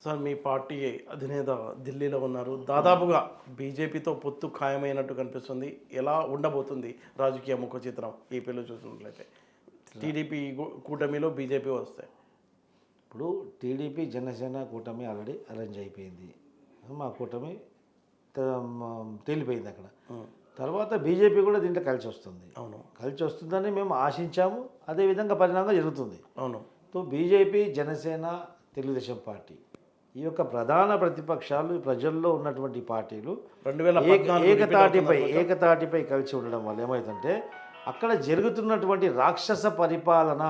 Sir మీ party అధినేత ఢిల్లీలో ఉన్నారు. దాదాపుగా బీజేపీతో పొత్తు ఖాయమైనట్టు కనిపిస్తుంది. ఎలా ఉండబోతుంది రాజకీయ ముఖ చిత్రం ఏపీలో చూసినట్లయితే? టీడీపీ కూటమిలో బీజేపీ వస్తాయి. ఇప్పుడు టీడీపీ జనసేన కూటమి ఆల్రెడీ అరేంజ్ అయిపోయింది. మా కూటమి తేలిపోయింది అక్కడ. తర్వాత బీజేపీ కూడా దీంట్లో కలిసి వస్తుంది. అవును, కలిసి వస్తుందని మేము ఆశించాము. అదేవిధంగా పరిణామం జరుగుతుంది. అవును. So BJP, Janasena, Telugu Desam party ఈ యొక్క ప్రధాన ప్రతిపక్షాలు ప్రజల్లో ఉన్నటువంటి పార్టీలు 2014 ఏకతాటిపై కలిసి ఉండడం వల్ల ఏమవుతుందంటే అక్కడ జరుగుతున్నటువంటి రాక్షస పరిపాలన,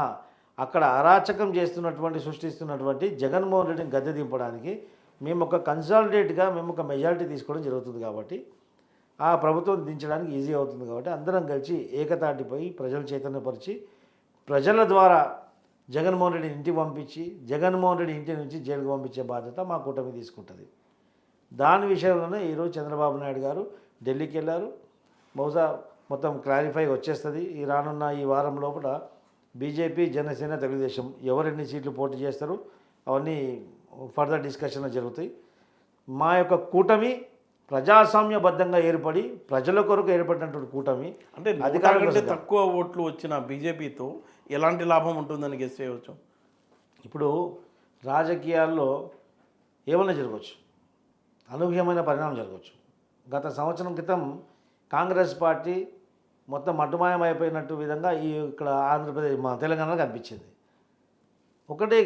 అక్కడ అరాచకం సృష్టిస్తున్నటువంటి జగన్మోహన్ రెడ్డిని గద్దె దింపడానికి మేము ఒక కన్సాలిడేట్గా మేము ఒక మెజారిటీ తీసుకోవడం జరుగుతుంది. కాబట్టి ఆ ప్రభుత్వం దించడానికి ఈజీ అవుతుంది. కాబట్టి అందరం కలిసి ఏకతాటిపై ప్రజల చైతన్యపరిచి ప్రజల ద్వారా జగన్మోహన్ రెడ్డిని ఇంటికి పంపించి జగన్మోహన్ రెడ్డి ఇంటి నుంచి జైలుకు పంపించే బాధ్యత మా కూటమి తీసుకుంటుంది. దాని విషయంలోనే ఈరోజు చంద్రబాబు నాయుడు గారు ఢిల్లీకి వెళ్ళారు. బహుశా మొత్తం క్లారిఫై వచ్చేస్తుంది. ఈ రానున్న ఈ వారం లోపల బీజేపీ, జనసేన, తెలుగుదేశం ఎవరెన్ని సీట్లు పోటీ చేస్తారు అవన్నీ ఫర్దర్ డిస్కషన్లు జరుగుతాయి. మా యొక్క కూటమి ప్రజాస్వామ్యబద్ధంగా ఏర్పడి ప్రజల కొరకు ఏర్పడినటువంటి కూటమి, అంటే అధికారం కంటే తక్కువ ఓట్లు వచ్చిన బీజేపీతో ఎలాంటి లాభం ఉంటుందని గెస్ చేయవచ్చు? ఇప్పుడు రాజకీయాల్లో ఏమైనా జరగవచ్చు, అనూహ్యమైన పరిణామం జరగవచ్చు. గత సంవత్సరం క్రితం కాంగ్రెస్ పార్టీ మొత్తం మట్టుమాయం అయిపోయినట్టు విధంగా ఇక్కడ ఆంధ్రప్రదేశ్ మా తెలంగాణలో కనిపించింది.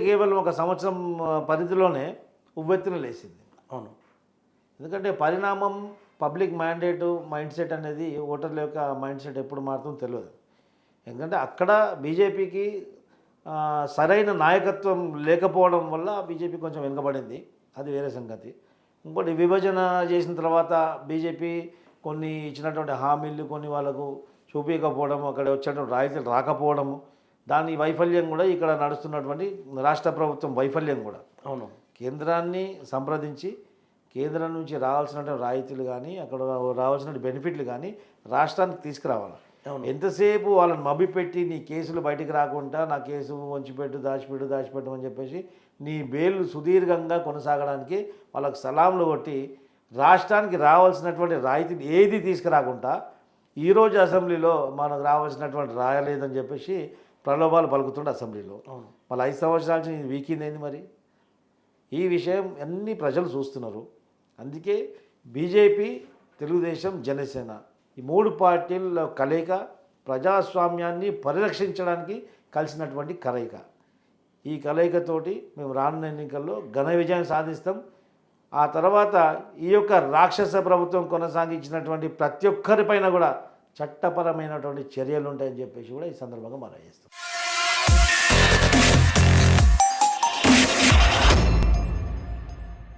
కేవలం ఒక సంవత్సరం పరిధిలోనే ఉవ్వెత్తున లేచింది. అవును, ఎందుకంటే పరిణామం, పబ్లిక్ మైండ్ సెట్ అనేది ఓటర్ల యొక్క మైండ్ సెట్ ఎప్పుడు మారుతుందో తెలియదు. ఎందుకంటే అక్కడ బీజేపీకి సరైన నాయకత్వం లేకపోవడం వల్ల బీజేపీ కొంచెం వెనుకబడింది, అది వేరే సంగతి. ఇంకోటి విభజన చేసిన తర్వాత బీజేపీ కొన్ని ఇచ్చినటువంటి హామీలు కొన్ని వాళ్ళకు చూపించకపోవడం, అక్కడ వచ్చేటువంటి రాయితీలు రాకపోవడము, దాని వైఫల్యం కూడా ఇక్కడ నడుస్తున్నటువంటి రాష్ట్ర ప్రభుత్వం వైఫల్యం కూడా. అవును, కేంద్రాన్ని సంప్రదించి కేంద్రం నుంచి రావాల్సినటువంటి రాయితీలు కానీ అక్కడ రావాల్సిన బెనిఫిట్లు కానీ రాష్ట్రానికి తీసుకురావాలి. ఎంతసేపు వాళ్ళని మభ్యపెట్టి నీ కేసులు బయటికి రాకుండా నా కేసు వంచిపెట్టు దాచిపెట్టు అని చెప్పేసి నీ బెయిల్ సుదీర్ఘంగా కొనసాగడానికి వాళ్ళకు సలాంలు కొట్టి రాష్ట్రానికి రావాల్సినటువంటి రాయితీని ఏది తీసుకురాకుండా ఈరోజు అసెంబ్లీలో మనకు రావాల్సినటువంటి రాయలేదని చెప్పేసి ప్రలోభాలు పలుకుతుండే అసెంబ్లీలో. మళ్ళీ 5 సంవత్సరాల నుంచి వీకింది ఏంది మరి? ఈ విషయం అన్ని ప్రజలు చూస్తున్నారు. అందుకే బీజేపీ, తెలుగుదేశం, జనసేన ఈ 3 పార్టీల కలయిక ప్రజాస్వామ్యాన్ని పరిరక్షించడానికి కలిసినటువంటి కలయిక. ఈ కలయికతోటి మేము రానున్న ఎన్నికల్లో ఘన విజయం సాధిస్తాం. ఆ తర్వాత ఈ యొక్క రాక్షస ప్రభుత్వం కొనసాగించినటువంటి ప్రతి ఒక్కరిపైన కూడా చట్టపరమైనటువంటి చర్యలు ఉంటాయని చెప్పేసి కూడా ఈ సందర్భంగా మనం చేస్తాం.